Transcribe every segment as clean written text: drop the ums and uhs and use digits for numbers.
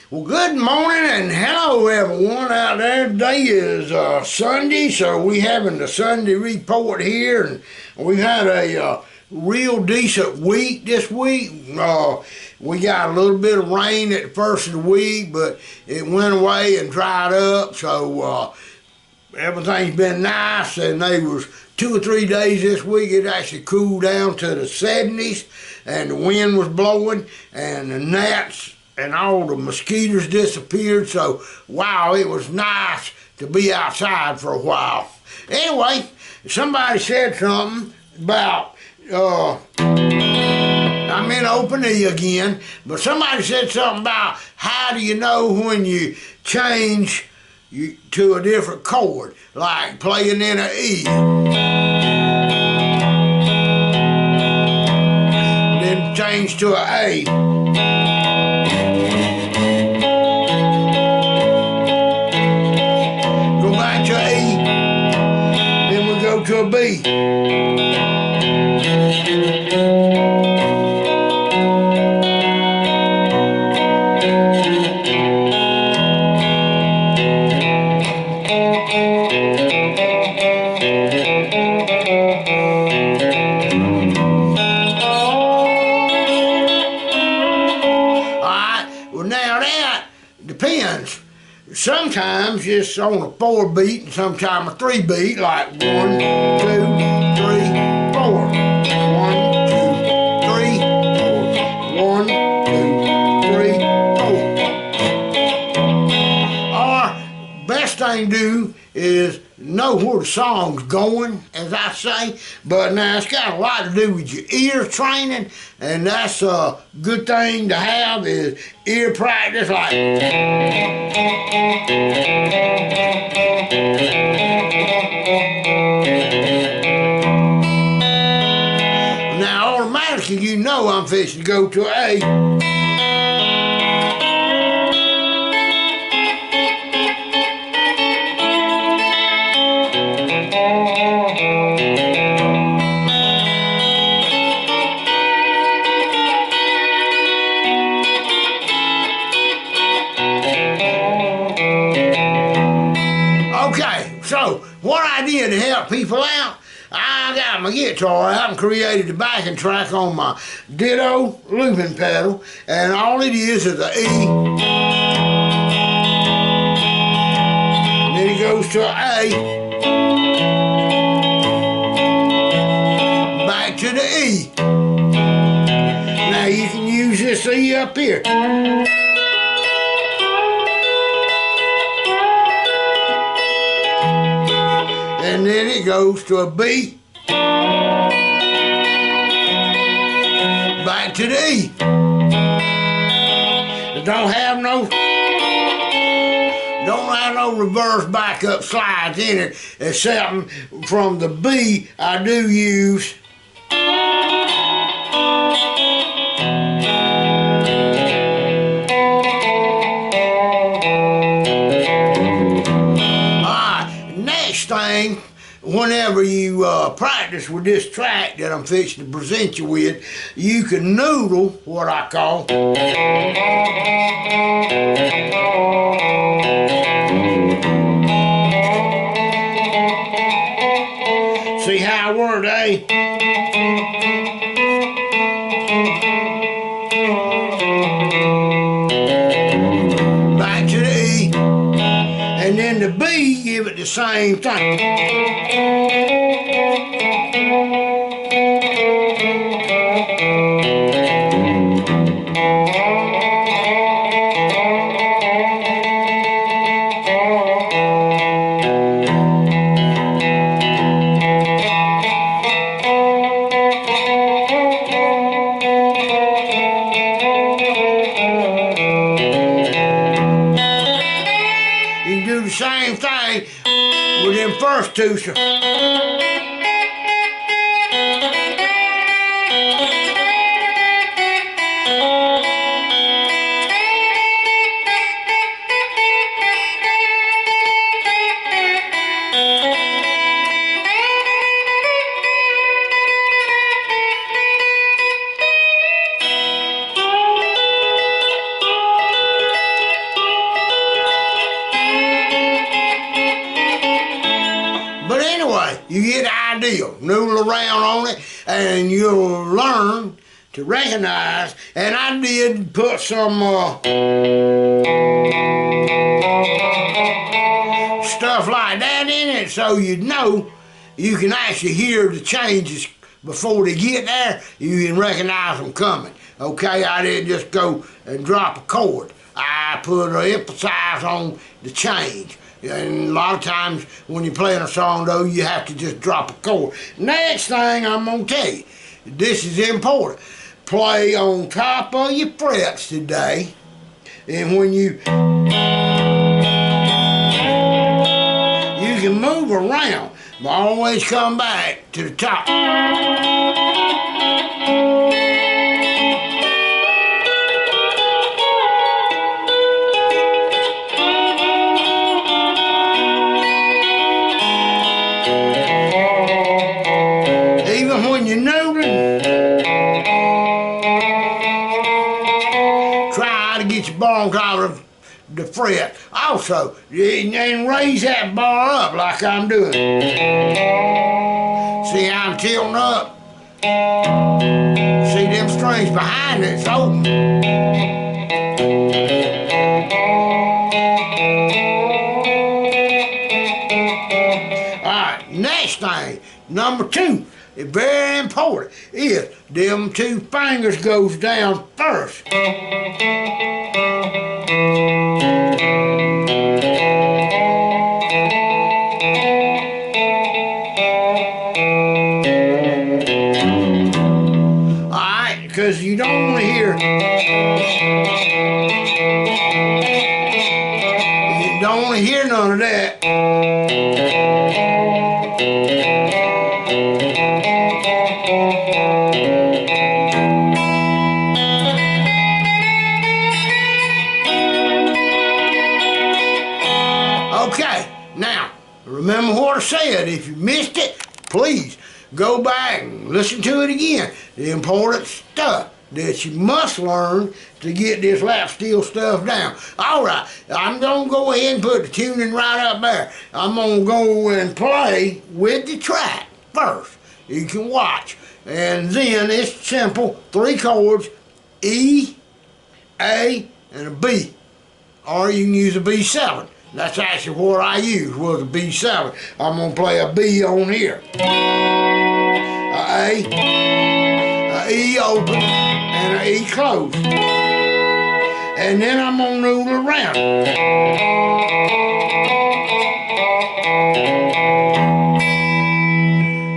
Well, good morning and hello everyone out there. Today is Sunday, so we having the Sunday report here, and we've had a real decent week this week. We got a little bit of rain at the first of the week, but it went away and dried up, so everything's been nice. And there was 2 or 3 days this week it actually cooled down to the 70s, and the wind was blowing, and the gnats and all the mosquitoes disappeared. So wow, it was nice to be outside for a while. Anyway, somebody said something about I'm in open E again, but somebody said something about how do you know when you change to a different chord, like playing in an E, then change to an A. To a B. Alright, well now that depends. Sometimes it's on a 4 beat and sometimes a 3 beat, like 1, 2, 3, 4. 1, 2, 3, 4. 1, 2, 3, 4. Or best thing to do is know where the song's going, as I say. But now it's got a lot to do with your ear training, and that's a good thing to have, is ear practice. Like now automatically you know I'm fixing to go to A. Okay, so what I did to help people out, I got my guitar out and created the backing track on my Ditto looping pedal, and all it is a E, and then it goes to an A, back to the E. Now you can use this E up here. And then it goes to a B, back to the E. It don't have no reverse backup slides in it, except from the B I do use thing. Whenever you practice with this track that I'm fixing to present you with, you can noodle, what I call. See how I word A? Back to the E. And then the B, give it the same thing. You can do the same thing with them first two. you get the idea. Noodle around on it, and you'll learn to recognize. And I did put some stuff like that in it, so you'd know you can actually hear the changes before they get there. You can recognize them coming. Okay, I didn't just go and drop a chord. I put an emphasis on the change. And a lot of times when you're playing a song, though, you have to just drop a chord. Next thing I'm going to tell you, this is important. Play on top of your frets today. And when you can move around, but always come back to the top. Even when you're noodling, try to get your bar on top of the fret. Also, and raise that bar up like I'm doing. See how I'm tilting up? See them strings behind it, it's open. Alright, next thing, number 2, it's very important, is them 2 fingers goes down first. Because you don't want to hear, none of that. Okay, now remember what I said. If you missed it, please go back and listen to it again. The important stuff that you must learn to get this lap steel stuff down. Alright, I'm going to go ahead and put the tuning right up there. I'm going to go and play with the track first. You can watch. And then it's simple, 3 chords, E, A, and a B. Or you can use a B7. That's actually what I used, was a B7. I'm going to play a B on here. A, E open, and an E closed. And then I'm going to noodle around.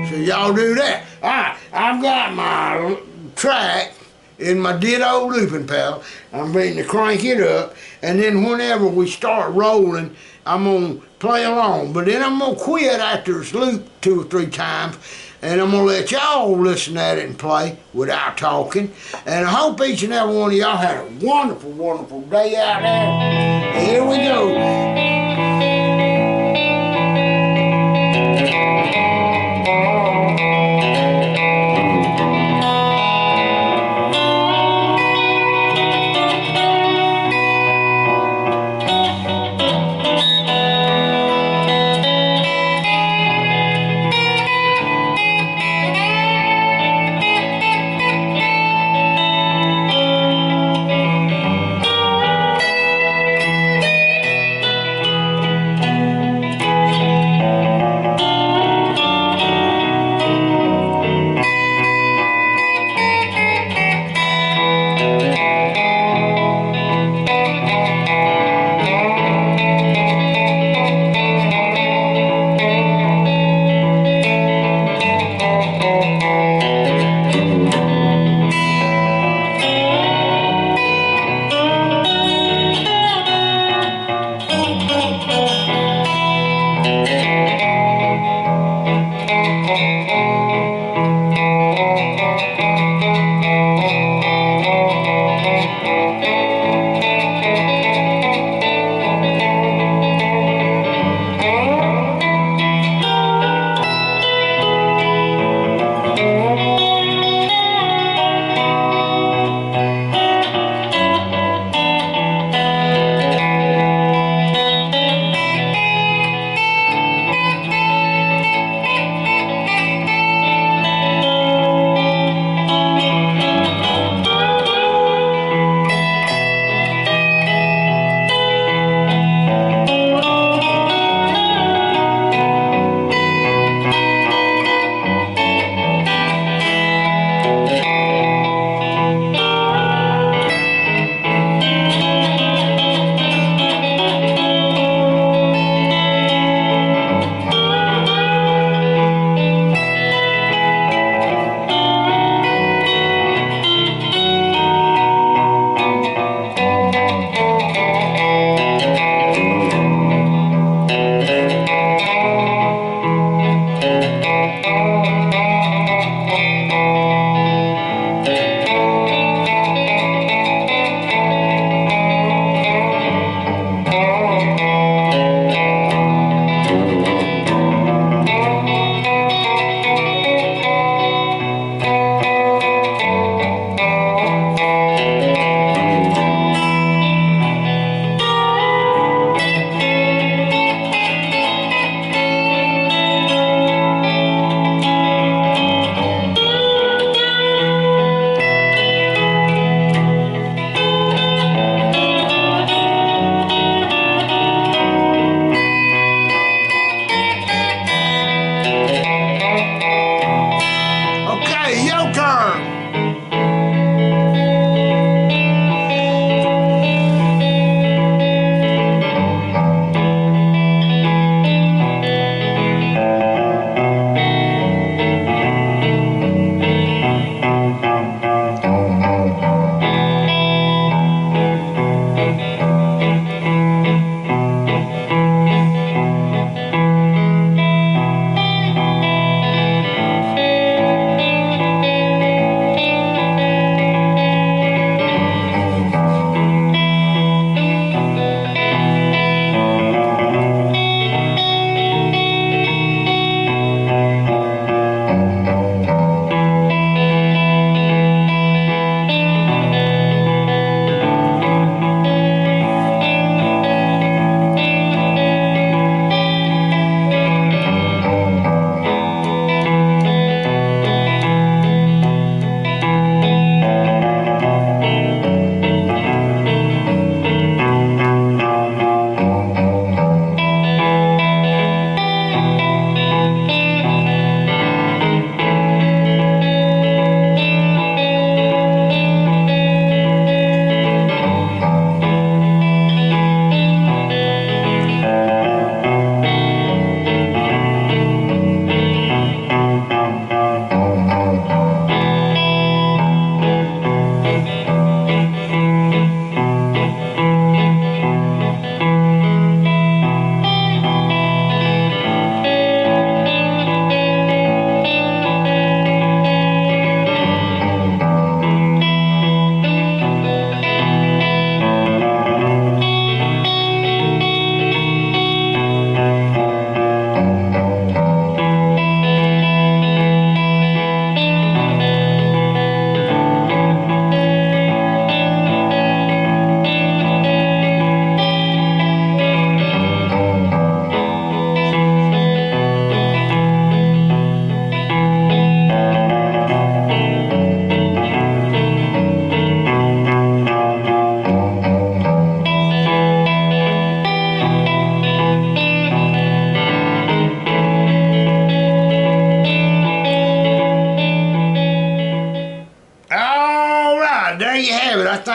So y'all do that. Alright, I've got my track in my ditto looping pedal. I'm ready to crank it up, and then whenever we start rolling, I'm going to play along. But then I'm going to quit after it's looped 2 or 3 times, and I'm going to let y'all listen at it and play without talking. And I hope each and every one of y'all had a wonderful, wonderful day out there. And here we go.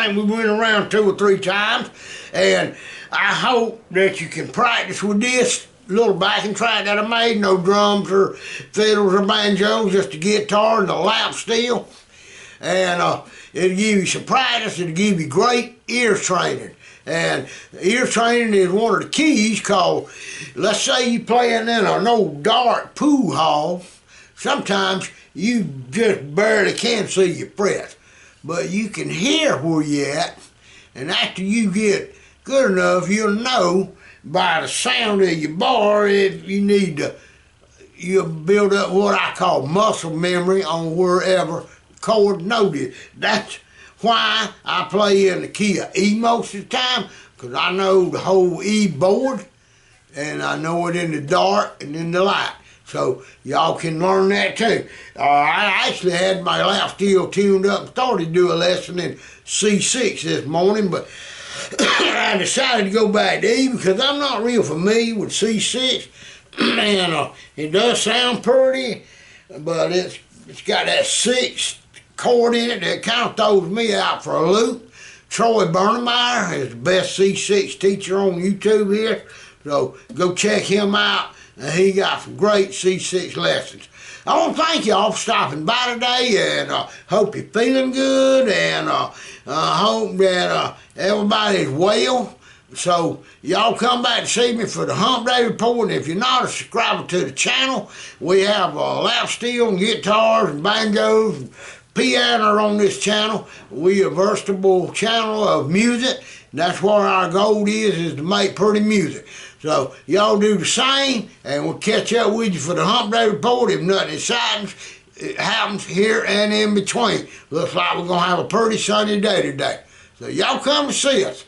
think we went around 2 or 3 times, and I hope that you can practice with this little backing track that I made. No drums or fiddles or banjos, just a guitar and a lap steel. And it'll give you some practice. It'll give you great ear training. And ear training is one of the keys, called, let's say you playing in an old dark pool hall, sometimes you just barely can see your frets, but you can hear where you're at, and after you get good enough, you'll know by the sound of your bar if you need to, you'll build up what I call muscle memory on wherever chord note is. That's why I play in the key of E most of the time, because I know the whole E board, and I know it in the dark and in the light. So y'all can learn that too. I actually had my lap steel tuned up and started to do a lesson in C6 this morning, but I decided to go back to E because I'm not real familiar with C6, and it does sound pretty, but it's got that 6th chord in it that kind of throws me out for a loop. Troy Bernemeyer is the best C6 teacher on YouTube here, so go check him out. He got some great C6 lessons. I want to thank y'all for stopping by today, and hope you're feeling good, and hope that everybody's well. So y'all come back to see me for the Hump Day Report, and if you're not a subscriber to the channel, we have lap steel and guitars and banjos and piano on this channel. We're a versatile channel of music. That's what our goal is to make pretty music. So y'all do the same, and we'll catch up with you for the Hump Day Report if nothing exciting happens here and in between. Looks like we're going to have a pretty sunny day today. So y'all come and see us.